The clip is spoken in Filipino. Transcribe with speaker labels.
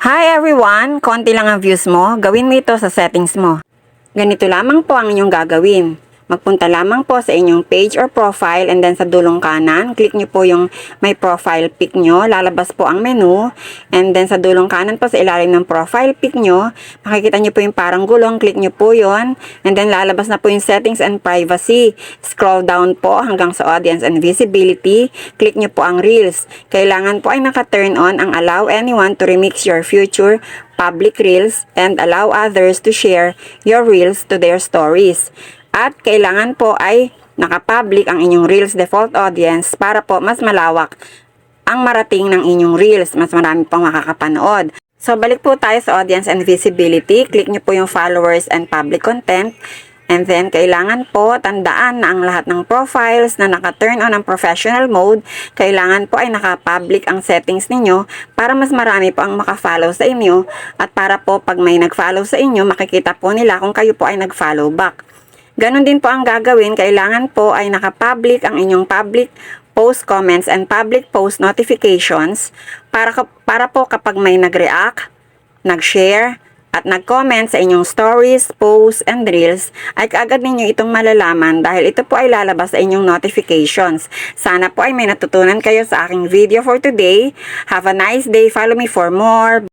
Speaker 1: Hi everyone! Konti lang ang views mo, gawin mo ito sa settings mo. Ganito lamang po ang inyong gagawin. Magpunta lamang po sa inyong page or profile and then sa dulong kanan, click nyo po yung may profile pic nyo, lalabas po ang menu. And then sa dulong kanan po sa ilalim ng profile pic nyo, makikita nyo po yung parang gulong, click nyo po yon. And then lalabas na po yung settings and privacy. Scroll down po hanggang sa audience and visibility, click nyo po ang reels. Kailangan po ay naka-turn on ang allow anyone to remix your future public reels and allow others to share your reels to their stories. At kailangan po ay nakapublic ang inyong reels default audience para po mas malawak ang marating ng inyong reels. Mas marami pong makakapanood. So balik po tayo sa audience and visibility. Click nyo po yung followers and public content. And then, kailangan po tandaan na ang lahat ng profiles na naka-turn on ang professional mode, kailangan po ay naka-public ang settings ninyo para mas marami po ang maka-follow sa inyo at para po pag may nag-follow sa inyo, makikita po nila kung kayo po ay nag-follow back. Ganon din po ang gagawin, kailangan po ay naka-public ang inyong public post comments and public post notifications para po kapag may nag-react, nag-share, at nag-comment sa inyong stories, posts, and reels, ay kaagad ninyo itong malalaman dahil ito po ay lalabas sa inyong notifications. Sana po ay may natutunan kayo sa aking video for today. Have a nice day. Follow me for more.